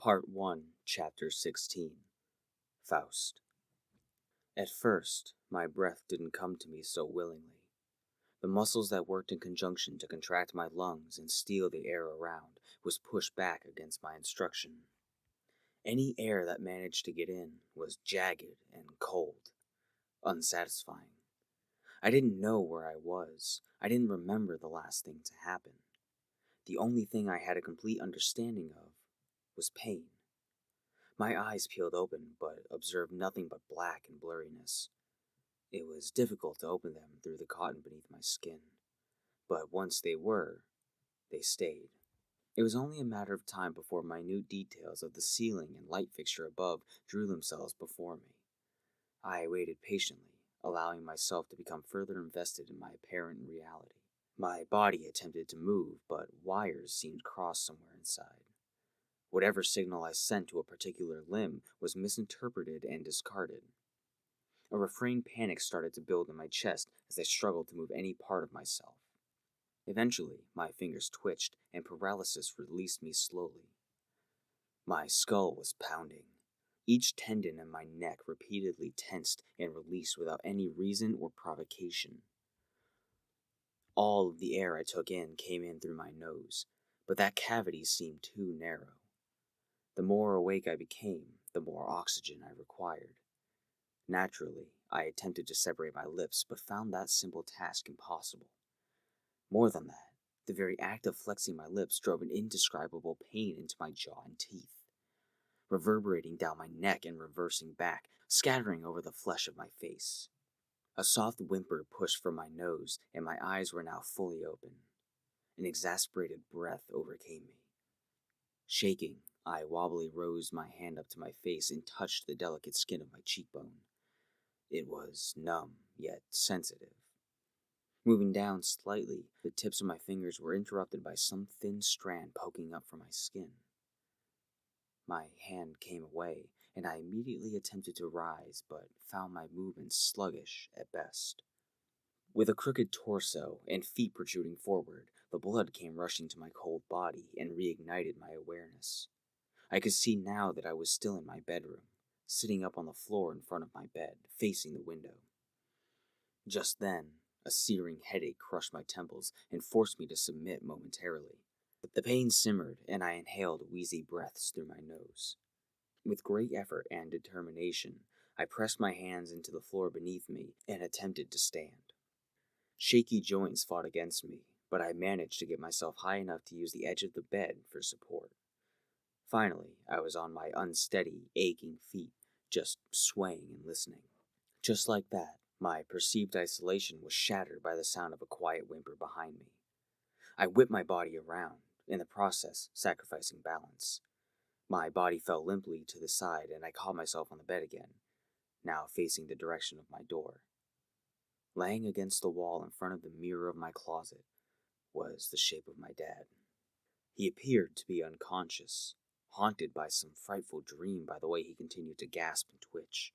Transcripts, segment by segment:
Part 1, Chapter 16, Faust. At first, my breath didn't come to me so willingly. The muscles that worked in conjunction to contract my lungs and steal the air around was pushed back against my instruction. Any air that managed to get in was jagged and cold, unsatisfying. I didn't know where I was. I didn't remember the last thing to happen. The only thing I had a complete understanding of was pain. My eyes peeled open, but observed nothing but black and blurriness. It was difficult to open them through the cotton beneath my skin, but once they stayed. It was only a matter of time before minute details of the ceiling and light fixture above drew themselves before me. I waited patiently, allowing myself to become further invested in my apparent reality. My body attempted to move, but wires seemed crossed somewhere inside. Whatever signal I sent to a particular limb was misinterpreted and discarded. A refrained panic started to build in my chest as I struggled to move any part of myself. Eventually, my fingers twitched and paralysis released me slowly. My skull was pounding. Each tendon in my neck repeatedly tensed and released without any reason or provocation. All of the air I took in came in through my nose, but that cavity seemed too narrow. The more awake I became, the more oxygen I required. Naturally, I attempted to separate my lips, but found that simple task impossible. More than that, the very act of flexing my lips drove an indescribable pain into my jaw and teeth, reverberating down my neck and reversing back, scattering over the flesh of my face. A soft whimper pushed from my nose, and my eyes were now fully open. An exasperated breath overcame me. Shaking, I wobbly rose my hand up to my face and touched the delicate skin of my cheekbone. It was numb, yet sensitive. Moving down slightly, the tips of my fingers were interrupted by some thin strand poking up from my skin. My hand came away, and I immediately attempted to rise, but found my movements sluggish at best. With a crooked torso and feet protruding forward, the blood came rushing to my cold body and reignited my awareness. I could see now that I was still in my bedroom, sitting up on the floor in front of my bed, facing the window. Just then, a searing headache crushed my temples and forced me to submit momentarily. The pain simmered, and I inhaled wheezy breaths through my nose. With great effort and determination, I pressed my hands into the floor beneath me and attempted to stand. Shaky joints fought against me, but I managed to get myself high enough to use the edge of the bed for support. Finally, I was on my unsteady, aching feet, just swaying and listening. Just like that, my perceived isolation was shattered by the sound of a quiet whimper behind me. I whipped my body around, in the process sacrificing balance. My body fell limply to the side and I caught myself on the bed again, now facing the direction of my door. Laying against the wall in front of the mirror of my closet was the shape of my dad. He appeared to be unconscious, haunted by some frightful dream by the way he continued to gasp and twitch.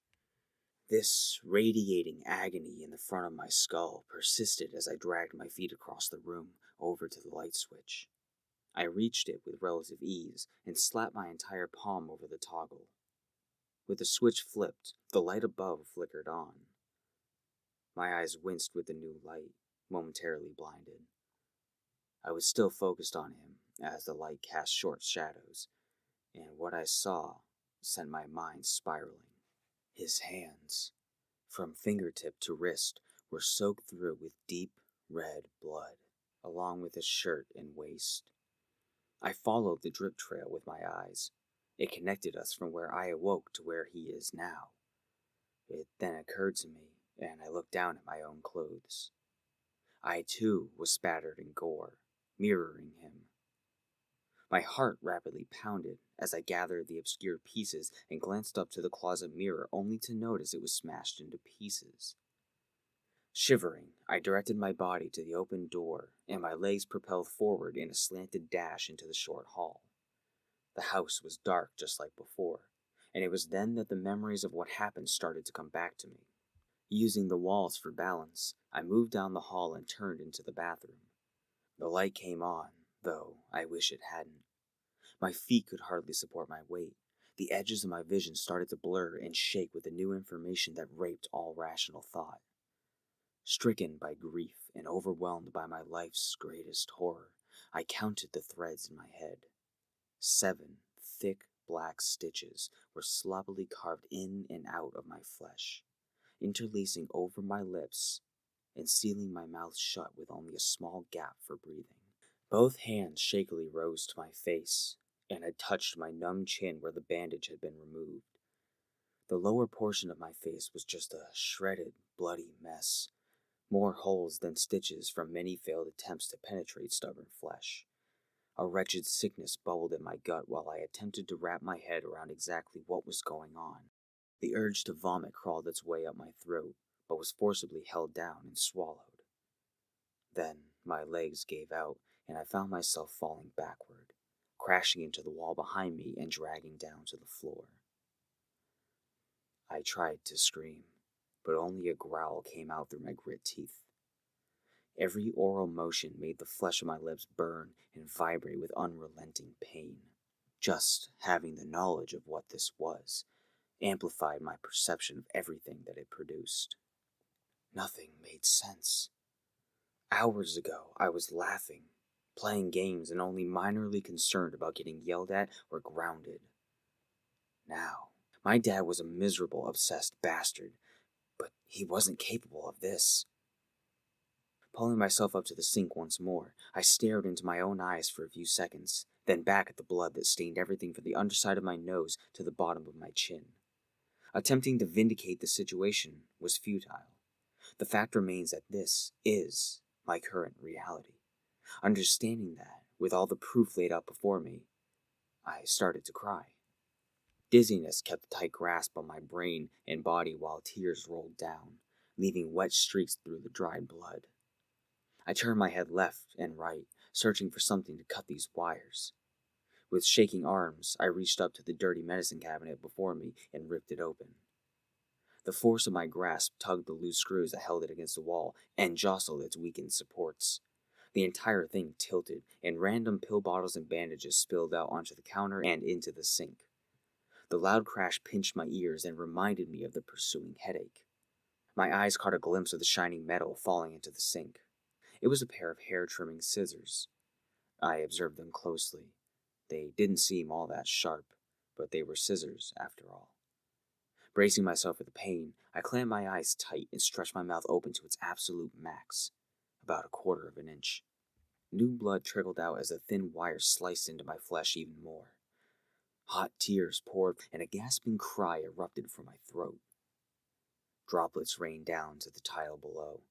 This radiating agony in the front of my skull persisted as I dragged my feet across the room over to the light switch. I reached it with relative ease and slapped my entire palm over the toggle. With the switch flipped, the light above flickered on. My eyes winced with the new light, momentarily blinded. I was still focused on him as the light cast short shadows, and what I saw sent my mind spiraling. His hands, from fingertip to wrist, were soaked through with deep red blood, along with his shirt and waist. I followed the drip trail with my eyes. It connected us from where I awoke to where he is now. It then occurred to me, and I looked down at my own clothes. I too was spattered in gore, mirroring him. My heart rapidly pounded as I gathered the obscured pieces and glanced up to the closet mirror only to notice it was smashed into pieces. Shivering, I directed my body to the open door, and my legs propelled forward in a slanted dash into the short hall. The house was dark just like before, and it was then that the memories of what happened started to come back to me. Using the walls for balance, I moved down the hall and turned into the bathroom. The light came on, though I wish it hadn't. My feet could hardly support my weight. The edges of my vision started to blur and shake with the new information that raped all rational thought. Stricken by grief and overwhelmed by my life's greatest horror, I counted the threads in my head. 7 thick black stitches were sloppily carved in and out of my flesh, interlacing over my lips and sealing my mouth shut with only a small gap for breathing. Both hands shakily rose to my face, and I touched my numb chin where the bandage had been removed. The lower portion of my face was just a shredded, bloody mess, more holes than stitches from many failed attempts to penetrate stubborn flesh. A wretched sickness bubbled in my gut while I attempted to wrap my head around exactly what was going on. The urge to vomit crawled its way up my throat, but was forcibly held down and swallowed. Then my legs gave out, and I found myself falling backward, crashing into the wall behind me and dragging down to the floor. I tried to scream, but only a growl came out through my grit teeth. Every oral motion made the flesh of my lips burn and vibrate with unrelenting pain. Just having the knowledge of what this was amplified my perception of everything that it produced. Nothing made sense. Hours ago, I was laughing, playing games, and only minorly concerned about getting yelled at or grounded. Now, my dad was a miserable, obsessed bastard, but he wasn't capable of this. Pulling myself up to the sink once more, I stared into my own eyes for a few seconds, then back at the blood that stained everything from the underside of my nose to the bottom of my chin. Attempting to vindicate the situation was futile. The fact remains that this is my current reality. Understanding that, with all the proof laid out before me, I started to cry. Dizziness kept a tight grasp on my brain and body while tears rolled down, leaving wet streaks through the dried blood. I turned my head left and right, searching for something to cut these wires. With shaking arms, I reached up to the dirty medicine cabinet before me and ripped it open. The force of my grasp tugged the loose screws that held it against the wall and jostled its weakened supports. The entire thing tilted, and random pill bottles and bandages spilled out onto the counter and into the sink. The loud crash pinched my ears and reminded me of the pursuing headache. My eyes caught a glimpse of the shining metal falling into the sink. It was a pair of hair-trimming scissors. I observed them closely. They didn't seem all that sharp, but they were scissors, after all. Bracing myself for the pain, I clamped my eyes tight and stretched my mouth open to its absolute max, about 1/4 of an inch. New blood trickled out as a thin wire sliced into my flesh even more. Hot tears poured, and a gasping cry erupted from my throat. Droplets rained down to the tile below,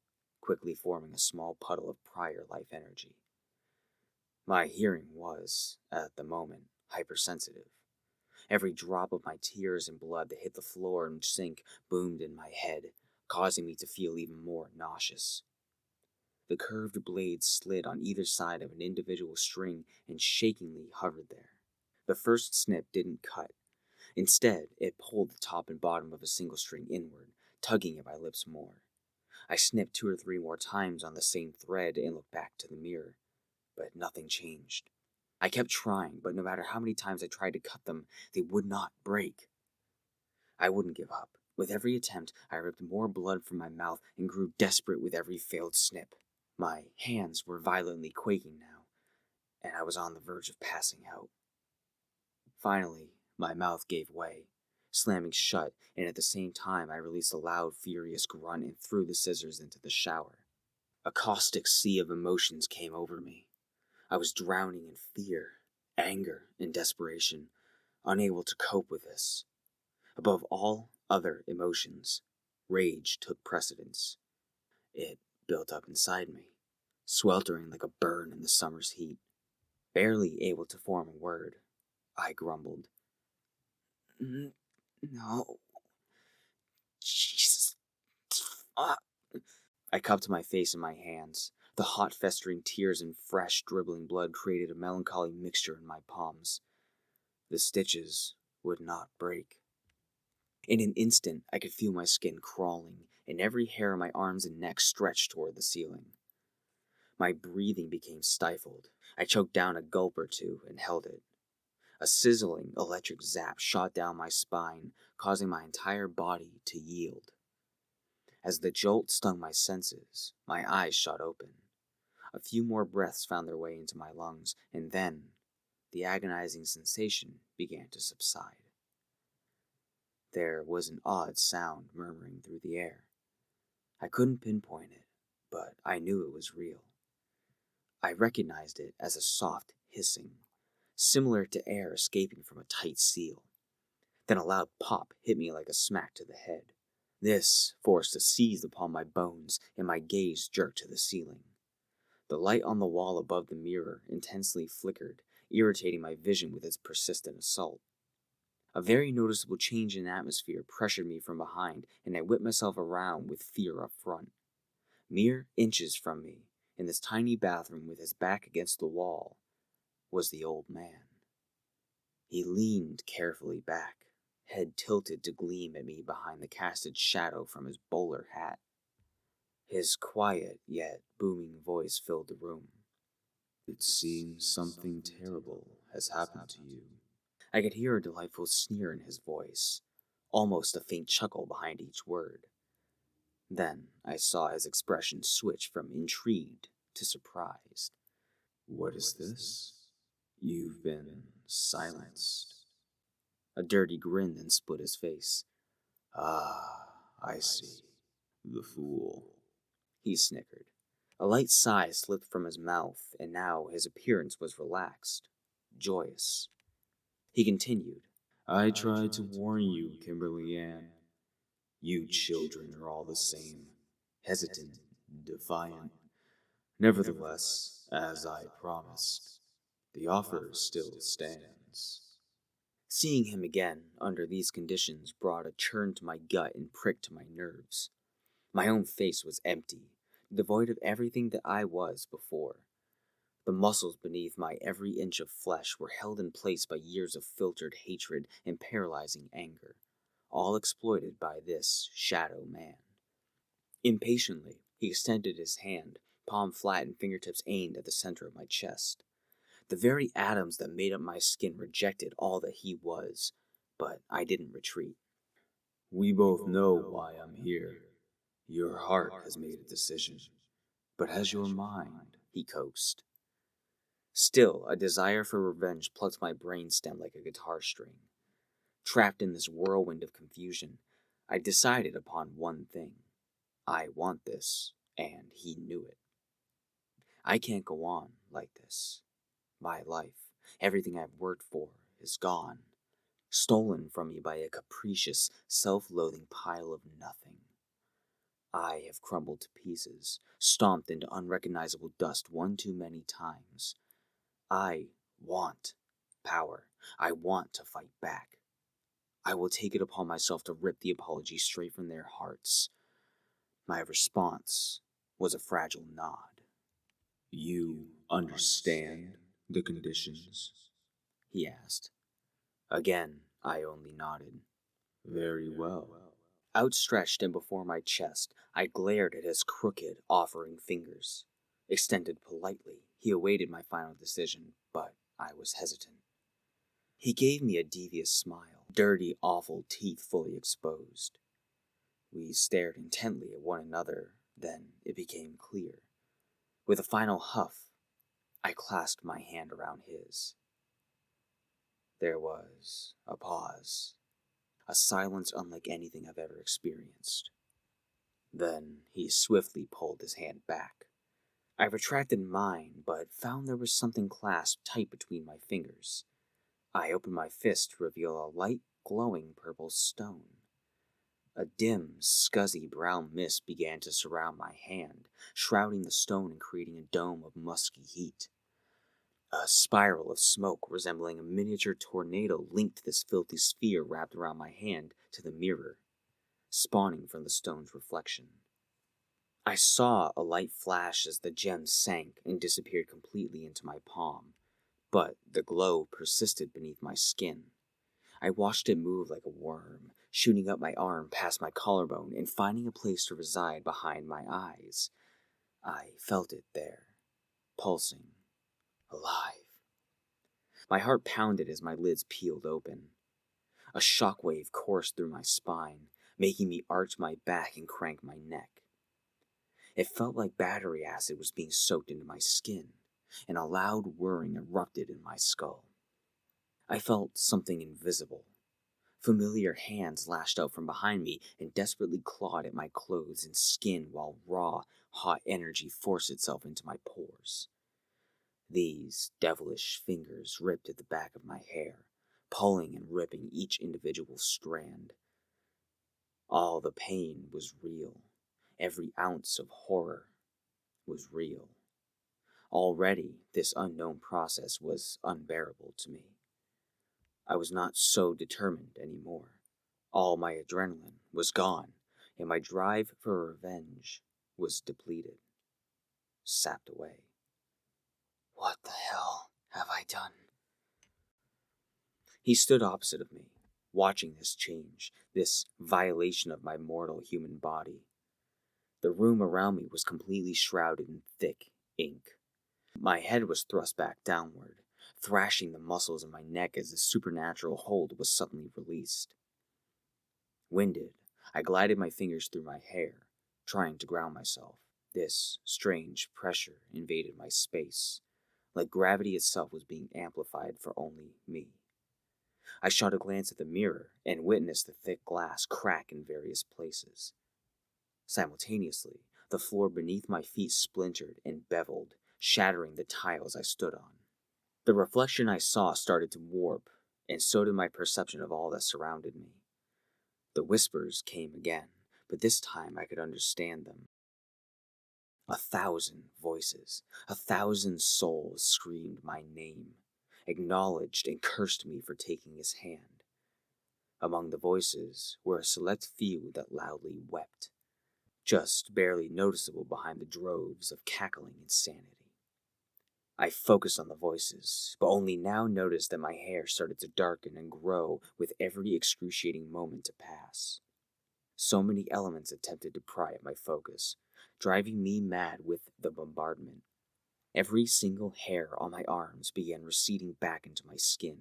quickly forming a small puddle of prior life energy. My hearing was, at the moment, hypersensitive. Every drop of my tears and blood that hit the floor and sink boomed in my head, causing me to feel even more nauseous. The curved blades slid on either side of an individual string and shakingly hovered there. The first snip didn't cut. Instead, it pulled the top and bottom of a single string inward, tugging at my lips more. I snipped 2 or 3 more times on the same thread and looked back to the mirror, but nothing changed. I kept trying, but no matter how many times I tried to cut them, they would not break. I wouldn't give up. With every attempt, I ripped more blood from my mouth and grew desperate with every failed snip. My hands were violently quaking now, and I was on the verge of passing out. Finally, my mouth gave way, slamming shut, and at the same time I released a loud, furious grunt and threw the scissors into the shower. A caustic sea of emotions came over me. I was drowning in fear, anger, and desperation, unable to cope with this. Above all other emotions, rage took precedence. It built up inside me, sweltering like a burn in the summer's heat. Barely able to form a word, I grumbled. No. Jesus. Fuck. I cupped my face in my hands. The hot, festering tears and fresh, dribbling blood created a melancholy mixture in my palms. The stitches would not break. In an instant, I could feel my skin crawling, and every hair on my arms and neck stretched toward the ceiling. My breathing became stifled. I choked down a gulp or two and held it. A sizzling electric zap shot down my spine, causing my entire body to yield. As the jolt stung my senses, my eyes shot open. A few more breaths found their way into my lungs, and then the agonizing sensation began to subside. There was an odd sound murmuring through the air. I couldn't pinpoint it, but I knew it was real. I recognized it as a soft hissing, similar to air escaping from a tight seal. Then a loud pop hit me like a smack to the head. This forced a seize upon my bones, and my gaze jerked to the ceiling. The light on the wall above the mirror intensely flickered, irritating my vision with its persistent assault. A very noticeable change in atmosphere pressured me from behind, and I whipped myself around with fear up front. Mere inches from me, in this tiny bathroom with his back against the wall, was the old man. He leaned carefully back, head tilted to gleam at me behind the casted shadow from his bowler hat. His quiet yet booming voice filled the room. "It seems something terrible has happened to you." I could hear a delightful sneer in his voice, almost a faint chuckle behind each word. Then I saw his expression switch from intrigued to surprised. "What is this? You've been silenced." A dirty grin then split his face. "Ah, I see. The fool." He snickered. A light sigh slipped from his mouth, and now his appearance was relaxed, joyous. He continued. "I tried to warn you, Kimberly Ann. You children are all the same. Hesitant, defiant. Nevertheless, as I promised, the offer still stands." Seeing him again under these conditions brought a churn to my gut and prick to my nerves. My own face was empty, devoid of everything that I was before. The muscles beneath my every inch of flesh were held in place by years of filtered hatred and paralyzing anger, all exploited by this shadow man. Impatiently, he extended his hand, palm flat and fingertips aimed at the center of my chest. The very atoms that made up my skin rejected all that he was, but I didn't retreat. "We both know why I'm here. Your heart has made a decision, but has your mind?" He coaxed. Still, a desire for revenge plucked my brainstem like a guitar string. Trapped in this whirlwind of confusion, I decided upon one thing. I want this, and he knew it. I can't go on like this. My life, everything I've worked for, is gone, stolen from me by a capricious, self-loathing pile of nothing. I have crumbled to pieces, stomped into unrecognizable dust one too many times. I want power. I want to fight back. I will take it upon myself to rip the apology straight from their hearts. My response was a fragile nod. "You understand the conditions?" He asked. Again, I only nodded. "Very well." Outstretched and before my chest, I glared at his crooked, offering fingers. Extended politely, he awaited my final decision, but I was hesitant. He gave me a devious smile, dirty, awful teeth fully exposed. We stared intently at one another, then it became clear. With a final huff, I clasped my hand around his. There was a pause, a silence unlike anything I've ever experienced. Then he swiftly pulled his hand back. I retracted mine, but found there was something clasped tight between my fingers. I opened my fist to reveal a light, glowing purple stone. A dim, scuzzy brown mist began to surround my hand, shrouding the stone and creating a dome of musky heat. A spiral of smoke resembling a miniature tornado linked this filthy sphere wrapped around my hand to the mirror, spawning from the stone's reflection. I saw a light flash as the gem sank and disappeared completely into my palm, but the glow persisted beneath my skin. I watched it move like a worm, shooting up my arm past my collarbone and finding a place to reside behind my eyes. I felt it there, pulsing, alive. My heart pounded as my lids peeled open. A shockwave coursed through my spine, making me arch my back and crank my neck. It felt like battery acid was being soaked into my skin, and a loud whirring erupted in my skull. I felt something invisible. Familiar hands lashed out from behind me and desperately clawed at my clothes and skin while raw, hot energy forced itself into my pores. These devilish fingers ripped at the back of my hair, pulling and ripping each individual strand. All the pain was real. Every ounce of horror was real. Already, this unknown process was unbearable to me. I was not so determined anymore. All my adrenaline was gone, and my drive for revenge was depleted, sapped away. What the hell have I done? He stood opposite of me, watching this change, this violation of my mortal human body. The room around me was completely shrouded in thick ink. My head was thrust back downward, thrashing the muscles in my neck as the supernatural hold was suddenly released. Winded, I glided my fingers through my hair, trying to ground myself. This strange pressure invaded my space, like gravity itself was being amplified for only me. I shot a glance at the mirror and witnessed the thick glass crack in various places. Simultaneously, the floor beneath my feet splintered and beveled, shattering the tiles I stood on. The reflection I saw started to warp, and so did my perception of all that surrounded me. The whispers came again, but this time I could understand them. 1,000 voices, 1,000 souls screamed my name, acknowledged and cursed me for taking his hand. Among the voices were a select few that loudly wept, just barely noticeable behind the droves of cackling insanity. I focused on the voices, but only now noticed that my hair started to darken and grow with every excruciating moment to pass. So many elements attempted to pry at my focus, driving me mad with the bombardment. Every single hair on my arms began receding back into my skin,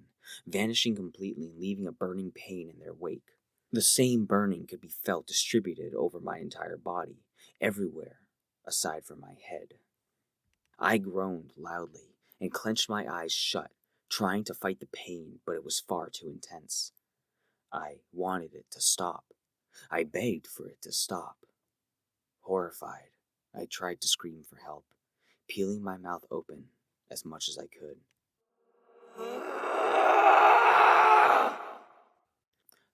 vanishing completely and leaving a burning pain in their wake. The same burning could be felt distributed over my entire body, everywhere, aside from my head. I groaned loudly and clenched my eyes shut, trying to fight the pain, but it was far too intense. I wanted it to stop. I begged for it to stop. Horrified, I tried to scream for help, peeling my mouth open as much as I could.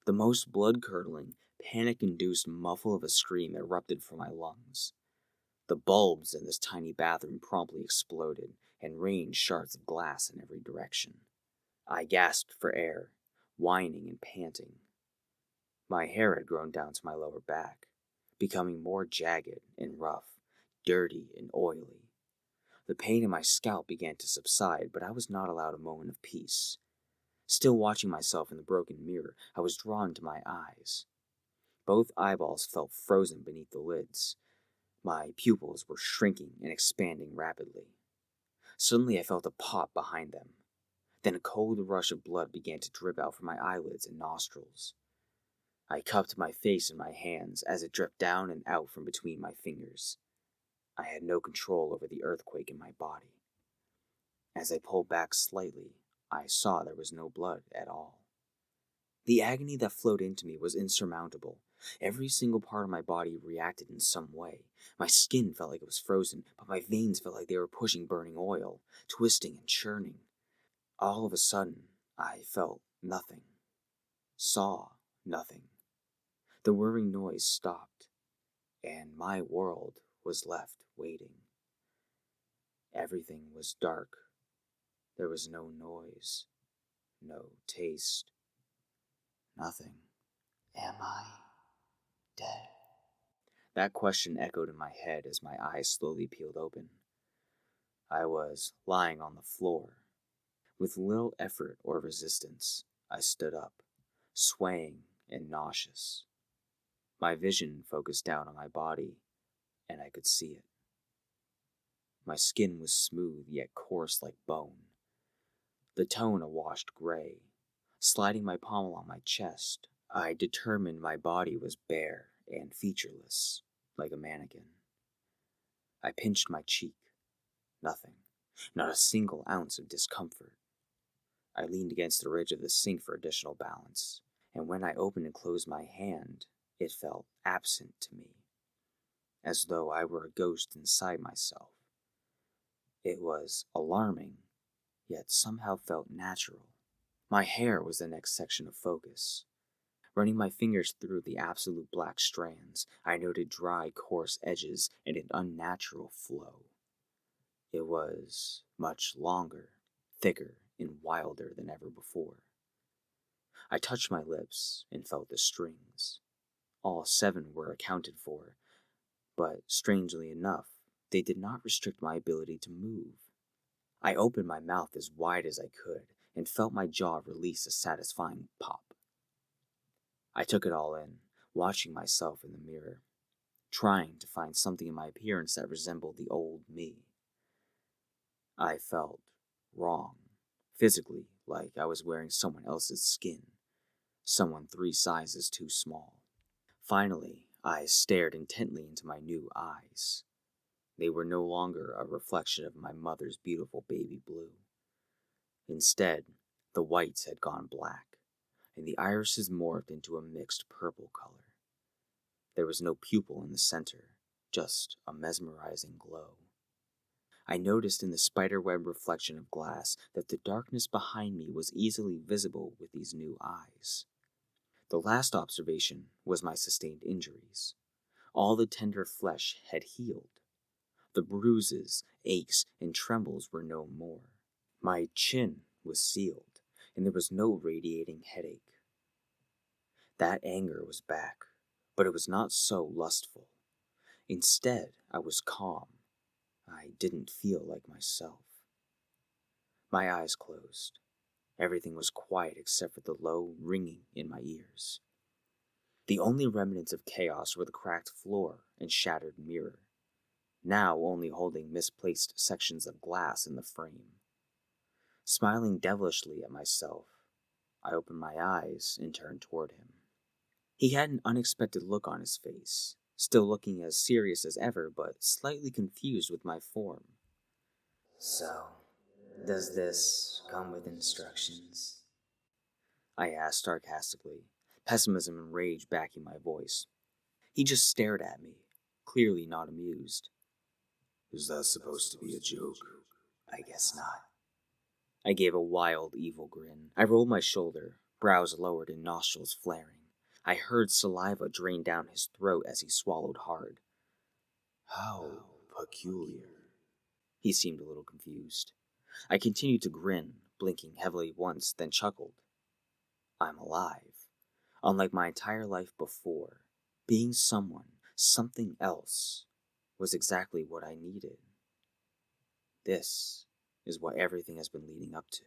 The most blood-curdling, panic-induced muffle of a scream erupted from my lungs. The bulbs in this tiny bathroom promptly exploded and rained shards of glass in every direction. I gasped for air, whining and panting. My hair had grown down to my lower back, becoming more jagged and rough, dirty and oily. The pain in my scalp began to subside, but I was not allowed a moment of peace. Still watching myself in the broken mirror, I was drawn to my eyes. Both eyeballs felt frozen beneath the lids. My pupils were shrinking and expanding rapidly. Suddenly I felt a pop behind them. Then a cold rush of blood began to drip out from my eyelids and nostrils. I cupped my face in my hands as it dripped down and out from between my fingers. I had no control over the earthquake in my body. As I pulled back slightly, I saw there was no blood at all. The agony that flowed into me was insurmountable. Every single part of my body reacted in some way. My skin felt like it was frozen, but my veins felt like they were pushing burning oil, twisting and churning. All of a sudden, I felt nothing, saw nothing. The whirring noise stopped, and my world was left waiting. Everything was dark. There was no noise, no taste, nothing. Am I dead? That question echoed in my head as my eyes slowly peeled open. I was lying on the floor. With little effort or resistance, I stood up, swaying and nauseous. My vision focused down on my body, and I could see it. My skin was smooth yet coarse like bone. the tone a washed gray. Sliding my palm along my chest, I determined my body was bare and featureless, like a mannequin. I pinched my cheek. Nothing. Not a single ounce of discomfort. I leaned against the ridge of the sink for additional balance, and when I opened and closed my hand, it felt absent to me, as though I were a ghost inside myself. It was alarming, yet somehow felt natural. My hair was the next section of focus. Running my fingers through the absolute black strands, I noted dry, coarse edges and an unnatural flow. It was much longer, thicker, and wilder than ever before. I touched my lips and felt the strings. All 7 were accounted for, but strangely enough, they did not restrict my ability to move. I opened my mouth as wide as I could and felt my jaw release a satisfying pop. I took it all in, watching myself in the mirror, trying to find something in my appearance that resembled the old me. I felt wrong, physically, like I was wearing someone else's skin, someone 3 sizes too small. Finally, I stared intently into my new eyes. They were no longer a reflection of my mother's beautiful baby blue. Instead, the whites had gone black, and the irises morphed into a mixed purple color. There was no pupil in the center, just a mesmerizing glow. I noticed in the spiderweb reflection of glass that the darkness behind me was easily visible with these new eyes. The last observation was my sustained injuries. All the tender flesh had healed. The bruises, aches, and trembles were no more. My chin was sealed, and there was no radiating headache. That anger was back, but it was not so lustful. Instead, I was calm. I didn't feel like myself. My eyes closed. Everything was quiet except for the low ringing in my ears. The only remnants of chaos were the cracked floor and shattered mirror, now only holding misplaced sections of glass in the frame. Smiling devilishly at myself, I opened my eyes and turned toward him. He had an unexpected look on his face, still looking as serious as ever, but slightly confused with my form. So, does this come with instructions? I asked sarcastically, pessimism and rage backing my voice. He just stared at me, clearly not amused. Is that supposed to be a joke? I guess not. I gave a wild, evil grin. I rolled my shoulder, brows lowered and nostrils flaring. I heard saliva drain down his throat as he swallowed hard. How peculiar. He seemed a little confused. I continued to grin, blinking heavily once, then chuckled. I'm alive. Unlike my entire life before, being someone, something else, was exactly what I needed. This is what everything has been leading up to.